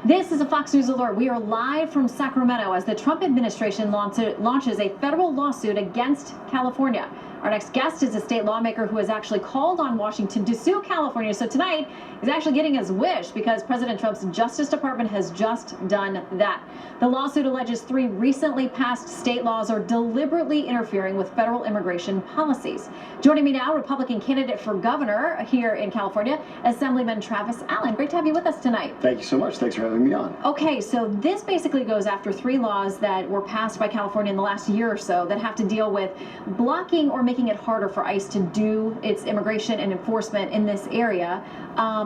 This is a Fox News alert. We are live from Sacramento as the Trump administration launches a federal lawsuit against California. Our next guest is a state lawmaker who has actually called on Washington to sue California. So tonight, he's actually getting his wish because President Trump's Justice Department has just done that. The lawsuit alleges 3 recently passed state laws are deliberately interfering with federal immigration policies. Joining me now, Republican candidate for governor here in California, Assemblyman Travis Allen. Great to have you with us tonight. Thank you so much. Thanks for having me on. Okay, so this basically goes after 3 laws that were passed by California in the last year or so that have to deal with blocking or making it harder for ICE to do its immigration and enforcement in this area.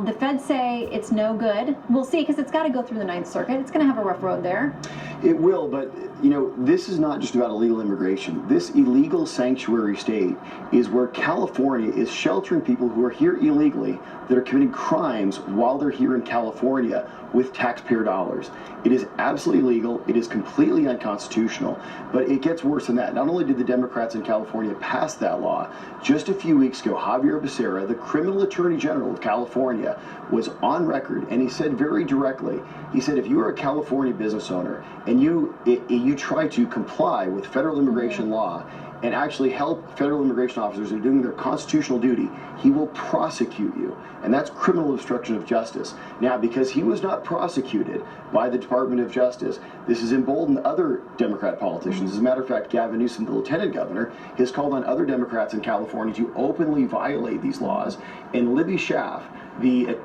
The feds say it's no good. We'll see, because it's got to go through the 9th Circuit. It's going to have a rough road there. It will, but you know, this is not just about illegal immigration. This illegal sanctuary state is where California is sheltering people who are here illegally that are committing crimes while they're here in California with taxpayer dollars. It is absolutely illegal. It is completely unconstitutional. But it gets worse than that. Not only did the Democrats in California pass that law, just a few weeks ago, Javier Becerra, the criminal attorney general of California, was on record, and he said very directly, he said, if you are a California business owner and you try to comply with federal immigration law and actually help federal immigration officers who are doing their constitutional duty, he will prosecute you. And that's criminal obstruction of justice. Now, because he was not prosecuted by the Department of Justice, this has emboldened other Democrat politicians. As a matter of fact, Gavin Newsom, the lieutenant governor, has called on other Democrats in California to openly violate these laws. And Libby Schaaf, the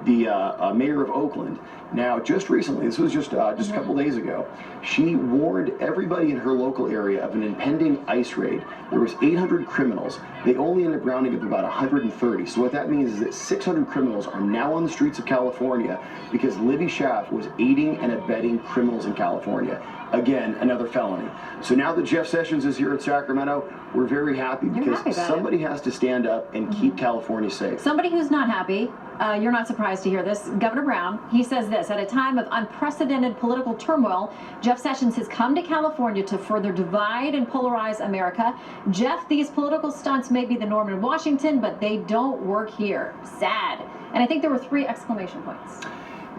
mayor of Oakland, now just recently, this was just a couple days ago, she warned everybody in her local area of an impending ICE raid. There was 800 criminals. They only ended up rounding up about 130. So what that means is that 600 criminals are now on the streets of California because Libby Schaaf was aiding and abetting criminals in California. Again, another felony. So now that Jeff Sessions is here in Sacramento, we're very happy because somebody has to stand up and keep California safe. Somebody who's not happy, you're not surprised to hear this, Governor Brown, he says this: at a time of unprecedented political turmoil, Jeff Sessions has come to California to further divide and polarize America. Jeff, these political stunts may be the norm in Washington, but they don't work here. Sad. And I think there were 3 exclamation points.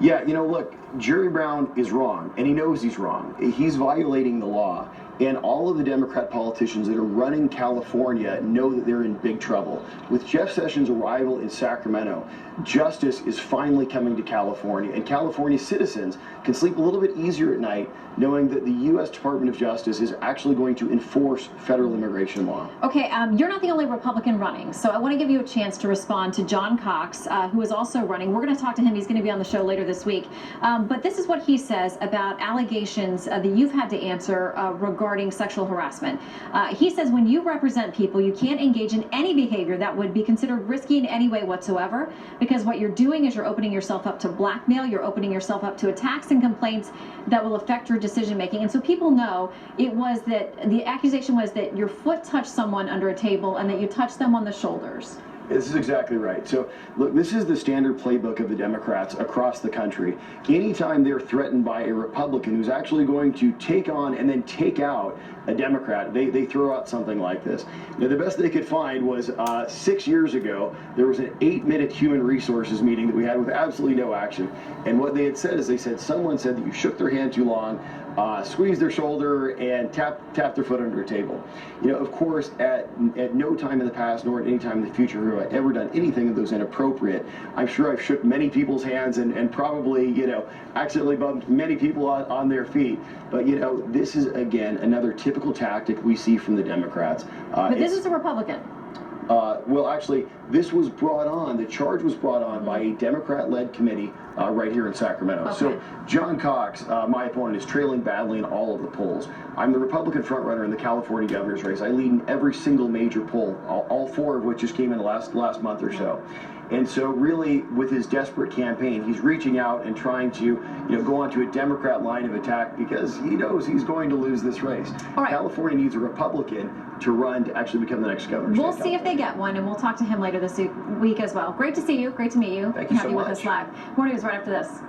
Yeah, you know, look, Jerry Brown is wrong, and he knows he's wrong. He's violating the law, and all of the Democrat politicians that are running California know that they're in big trouble. With Jeff Sessions' arrival in Sacramento, justice is finally coming to California, and California citizens can sleep a little bit easier at night knowing that the U.S. Department of Justice is actually going to enforce federal immigration law. Okay, you're not the only Republican running, so I want to give you a chance to respond to John Cox, who is also running. We're going to talk to him. He's going to be on the show later this week. But this is what he says about allegations that you've had to answer regarding sexual harassment. He says when you represent people, you can't engage in any behavior that would be considered risky in any way whatsoever, because what you're doing is you're opening yourself up to blackmail, you're opening yourself up to attacks and complaints that will affect your decision making. And so people know it was that the accusation was that your foot touched someone under a table and that you touched them on the shoulders. This is exactly right. So, look, this is the standard playbook of the Democrats across the country. Anytime they're threatened by a Republican who's actually going to take on and then take out a Democrat, they throw out something like this. Now, the best they could find was 6 years ago, there was an 8-minute human resources meeting that we had with absolutely no action. And what they had said is someone said that you shook their hand too long, squeezed their shoulder, and tapped their foot under a table. You know, of course, at no time in the past nor at any time in the future have I ever done anything that was inappropriate. I'm sure I've shook many people's hands and probably, you know, accidentally bumped many people on their feet. But, you know, this is, again, another typical tactic we see from the Democrats. But this is a Republican. Well, actually, this was brought on, the charge was brought on by a Democrat-led committee right here in Sacramento. Okay. So John Cox, my opponent, is trailing badly in all of the polls. I'm the Republican frontrunner in the California governor's race. I lead in every single major poll, all 4 of which just came in the last month or so. And so really, with his desperate campaign, he's reaching out and trying to, you know, go onto a Democrat line of attack because he knows he's going to lose this race. Right. California needs a Republican to run to actually become the next governor. We'll see if they get one, and we'll talk to him later this week as well. Great to see you. Great to meet you. Thank you so much. Have you with us live. More news right after this.